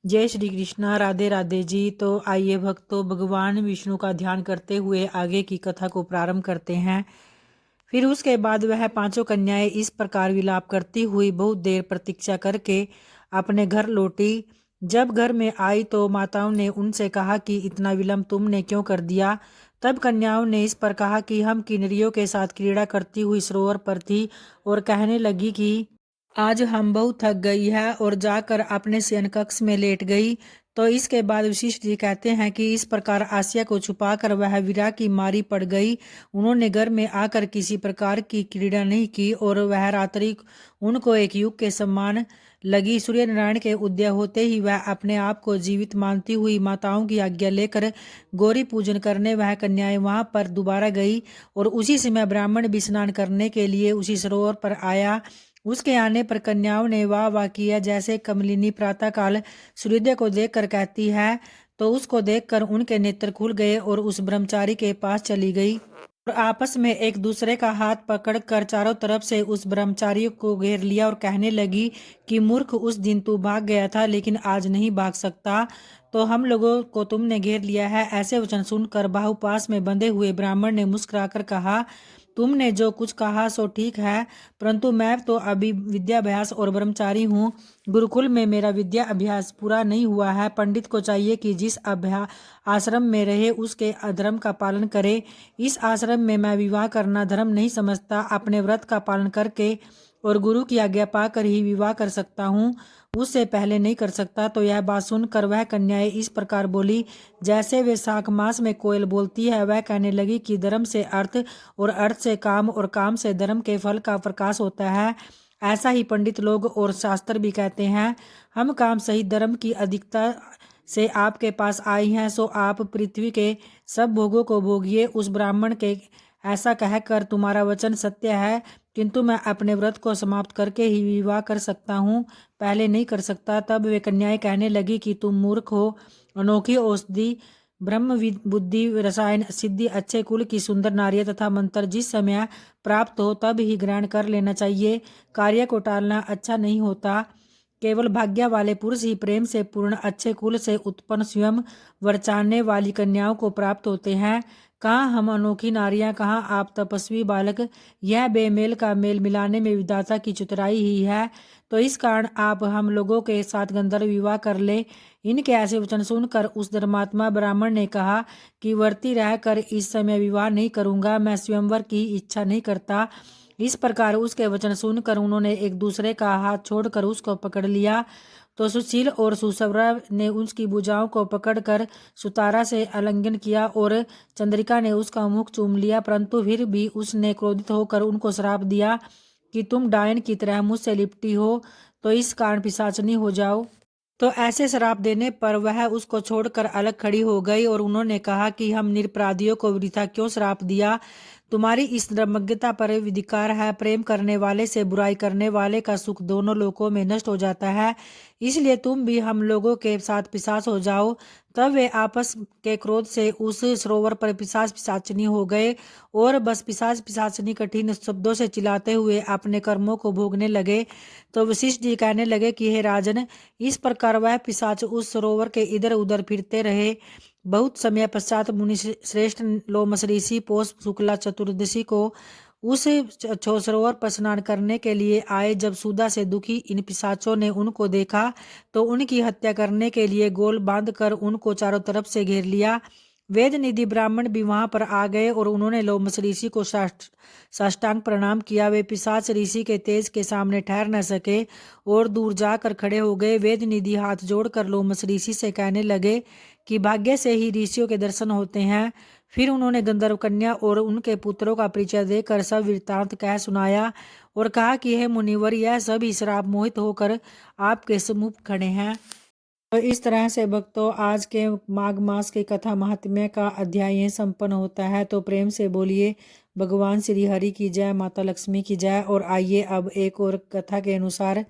जय श्री कृष्णा। राधे राधे जी। तो आइए भक्तों, भगवान विष्णु का ध्यान करते हुए आगे की कथा को प्रारंभ करते हैं। फिर उसके बाद वह पांचों कन्याएं इस प्रकार विलाप करती हुई बहुत देर प्रतीक्षा करके अपने घर लौटी। जब घर में आई तो माताओं ने उनसे कहा कि इतना विलंब तुमने क्यों कर दिया। तब कन्याओं ने इस पर कहा कि हम किन्नरियों के साथ क्रीड़ा करती हुई सरोवर पर थी और कहने लगी कि आज हम बहुत थक गई है और जाकर अपने शयन कक्ष में लेट गई। तो इसके बाद वशिष्ठ जी कहते हैं कि इस प्रकार आसिया को छुपाकर वह विरह की मारी पड़ गई। उन्होंने घर में आकर किसी प्रकार की क्रीड़ा नहीं की और वह रात्रि उनको एक युग के समान लगी। सूर्य नारायण के उदय होते ही वह अपने आप को जीवित मानती हुई माताओं की आज्ञा लेकर गौरी पूजन करने वह कन्याएं वहां पर दोबारा गई और उसी समय ब्राह्मण भी स्नान करने के लिए उसी सरोवर पर आया। उसके आने पर कन्याओं ने वाह वाह किया। जैसे कमलिनी प्रातःकाल सूर्योदय को देखकर कहती है तो उसको देखकर उनके नेत्र खुल गए और उस ब्रह्मचारी के पास चली गई और आपस में एक दूसरे का हाथ पकड़कर चारों तरफ से उस ब्रह्मचारी को घेर लिया और कहने लगी कि मूर्ख, उस दिन तू भाग गया था लेकिन आज नहीं भाग सकता, तो हम लोगों को तुमने घेर लिया है। ऐसे वचन सुनकर बाहुपास में बंधे हुए ब्राह्मण ने मुस्कुराकर कहा, तुमने जो कुछ कहा सो ठीक है, परंतु मैं तो अभी विद्याभ्यास और ब्रह्मचारी हूँ। गुरुकुल में मेरा विद्या अभ्यास पूरा नहीं हुआ है। पंडित को चाहिए कि जिस आश्रम में रहे उसके अधर्म का पालन करे। इस आश्रम में मैं विवाह करना धर्म नहीं समझता। अपने व्रत का पालन करके और गुरु की आज्ञा पाकर ही विवाह कर सकता हूँ, उससे पहले नहीं कर सकता। तो यह बात सुनकर वह कन्याएं इस प्रकार बोली जैसे वे साख मास में कोयल बोलती है। वह कहने लगी कि धर्म से अर्थ और अर्थ से काम और काम से धर्म के फल का प्रकाश होता है। ऐसा ही पंडित लोग और शास्त्र भी कहते हैं। हम काम सहित धर्म की अधिकता से आपके पास आई हैं, सो आप पृथ्वी के सब भोगों को भोगिए। उस ब्राह्मण के ऐसा कहकर तुम्हारा वचन सत्य है, किंतु मैं अपने व्रत को समाप्त करके ही विवाह कर सकता हूँ, पहले नहीं कर सकता। तब वे कन्याएं कहने लगी कि तुम मूर्ख हो। अनोखी औषधि, ब्रह्म बुद्धि, रसायन, सिद्धि, अच्छे कुल की सुंदर नारियां तथा मंत्र जिस समय प्राप्त हो तब ही ग्रहण कर लेना चाहिए। कार्य को टालना अच्छा नहीं होता। केवल भाग्य वाले पुरुष ही प्रेम से पूर्ण अच्छे कुल से उत्पन्न स्वयं वरचाने वाली कन्याओं को प्राप्त होते हैं। कहाँ हम अनोखी नारियां, कहाँ आप तपस्वी बालक। यह बेमेल का मेल मिलाने में विधाता की चतुराई ही है। तो इस कारण आप हम लोगों के साथ गंधर्व विवाह कर ले। इनके ऐसे वचन सुनकर उस धर्मात्मा ब्राह्मण ने कहा कि वर्ती रहकर इस समय विवाह नहीं करूंगा, मैं स्वयंवर की इच्छा नहीं करता। इस प्रकार उसके वचन सुनकर उन्होंने एक दूसरे का हाथ छोड़कर उसको पकड़ लिया। तो सुशील और सुसवरा ने उसकी भुजाओं को पकड़कर सुतारा से आलिंगन किया और चंद्रिका ने उसका मुख चूम लिया, परंतु फिर भी उसने क्रोधित होकर उनको श्राप दिया कि तुम डायन की तरह मुझसे लिपटी हो, तो इस कारण पिशाचनी हो जाओ। तो ऐसे श्राप देने पर वह उसको छोड़कर अलग खड़ी हो गई और उन्होंने कहा कि हम निरपराधियों को वृथा क्यों श्राप दिया। तुम्हारी इस धर्मज्ञता पर विधिकार है। प्रेम करने वाले से बुराई करने वाले का सुख दोनों लोकों में नष्ट हो जाता है, इसलिए तुम भी हम लोगों के साथ पिशाच हो जाओ। तब वे आपस के क्रोध से उस सरोवर पर पिशाच पिशाचनी हो गए और बस पिशाच पिशाचनी कठिन शब्दों से चिल्लाते हुए अपने कर्मों को भोगने लगे। तो वशिष्ठ जी कहने लगे कि हे राजन, इस प्रकार वह पिशाच उस सरोवर के इधर उधर फिरते रहे। बहुत समय पश्चात मुनि श्रेष्ठ लोमस ऋषि पौष शुक्ला चतुर्दशी को उस सरोवर पर स्नान करने के लिए आए। जब सुधा से दुखी इन पिशाचों ने उनको देखा तो उनकी हत्या करने के लिए गोल बांधकर उनको चारों तरफ से घेर लिया। वेद निधि ब्राह्मण भी वहां पर आ गए और उन्होंने लोमस ऋषि को साष्टांग प्रणाम किया। वे पिशाच ऋषि के तेज के सामने ठहर न सके और दूर जाकर खड़े हो गए। वेद निधि हाथ जोड़कर लोमस ऋषि से कहने लगे कि भाग्य से ही ऋषियों के दर्शन होते हैं। फिर उन्होंने गंधर्व कन्या और उनके पुत्रों का परिचय देकर सब वृत्तांत कह सुनाया और कहा कि हे मुनिवर, यह सभी श्राप मोहित होकर आपके सम्मुख खड़े हैं। तो इस तरह से भक्तों, आज के माघ मास की कथा महात्म्य का अध्याय संपन्न होता है। तो प्रेम से बोलिए भगवान श्री हरि की जय, माता लक्ष्मी की जय। और आइए अब एक और कथा के अनुसार,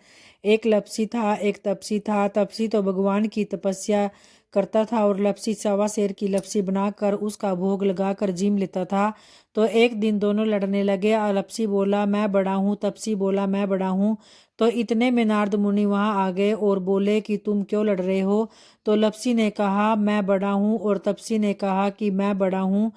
एक लपसी था, एक तपसी था। तपसी तो भगवान की तपस्या करता था और लपसी सवा शेर की लपसी बनाकर उसका भोग लगाकर जिम लेता था। तो एक दिन दोनों लड़ने लगे। लपसी बोला मैं बड़ा हूँ, तपसी बोला मैं बड़ा हूँ। तो इतने में नारद मुनि वहां आ गए और बोले कि तुम क्यों लड़ रहे हो। तो लपसी ने कहा मैं बड़ा हूँ और तपसी ने कहा कि मैं बड़ा हूँ।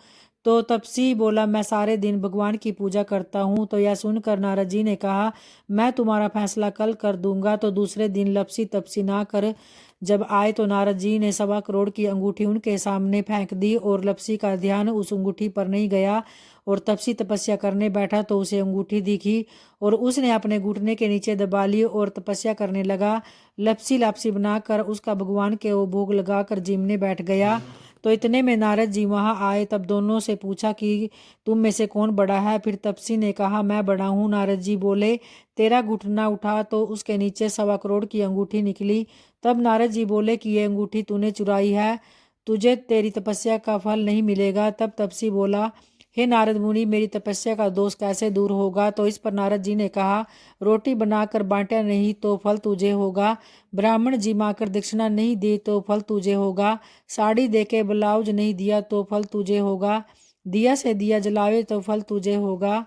तो तपसी बोला मैं सारे दिन भगवान की पूजा करता हूँ। तो यह सुनकर नारद जी ने कहा मैं तुम्हारा फैसला कल कर दूंगा। तो दूसरे दिन लपसी तपसी ना कर जब आए तो नारद जी ने 1.25 करोड़ की अंगूठी उनके सामने फेंक दी और लपसी का ध्यान उस अंगूठी पर नहीं गया और तपसी तपस्या करने बैठा तो उसे अंगूठी दिखी और उसने अपने घुटने के नीचे दबा ली और तपस्या करने लगा। लपसी लापसी बनाकर उसका भगवान के वो भोग लगाकर जिमने बैठ गया। तो इतने में नारद जी वहां आए। तब दोनों से पूछा कि तुम में से कौन बड़ा है। फिर तपसी ने कहा मैं बड़ा हूँ। नारद जी बोले तेरा घुटना उठा तो उसके नीचे 1.25 करोड़ की अंगूठी निकली। तब नारद जी बोले कि ये अंगूठी तूने चुराई है, तुझे तेरी तपस्या का फल नहीं मिलेगा। तब तपसी बोला हे नारद मुनि, मेरी तपस्या का दोष कैसे दूर होगा। तो इस पर नारद जी ने कहा रोटी बनाकर बांटा नहीं तो फल तुझे होगा, ब्राह्मण जी माकर दक्षिणा नहीं दी तो फल तुझे होगा, साड़ी देके ब्लाउज नहीं दिया तो फल तुझे होगा, दिया से दिया जलावे तो फल तुझे होगा।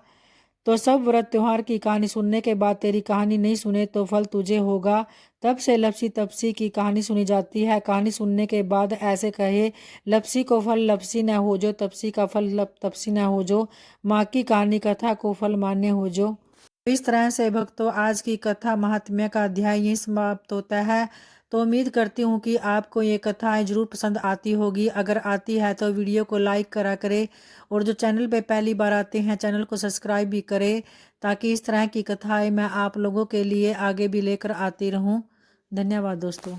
तो सब व्रत त्योहार की कहानी सुनने के बाद तेरी कहानी नहीं सुने तो फल तुझे होगा। तब से लपसी तपसी की कहानी सुनी जाती है। कहानी सुनने के बाद ऐसे कहे लपसी को फल लपसी न हो जो, तपसी का फल तपसी न हो जो, माँ की कहानी कथा को फल मान्य हो जो। इस तरह से भक्तों आज की कथा महात्म्य का अध्याय यहीं समाप्त होता है। तो उम्मीद करती हूँ कि आपको ये कथाएं जरूर पसंद आती होगी। अगर आती है तो वीडियो को लाइक करा करें और जो चैनल पे पहली बार आते हैं चैनल को सब्सक्राइब भी करें, ताकि इस तरह की कथाएं मैं आप लोगों के लिए आगे भी लेकर आती रहूँ। धन्यवाद दोस्तों।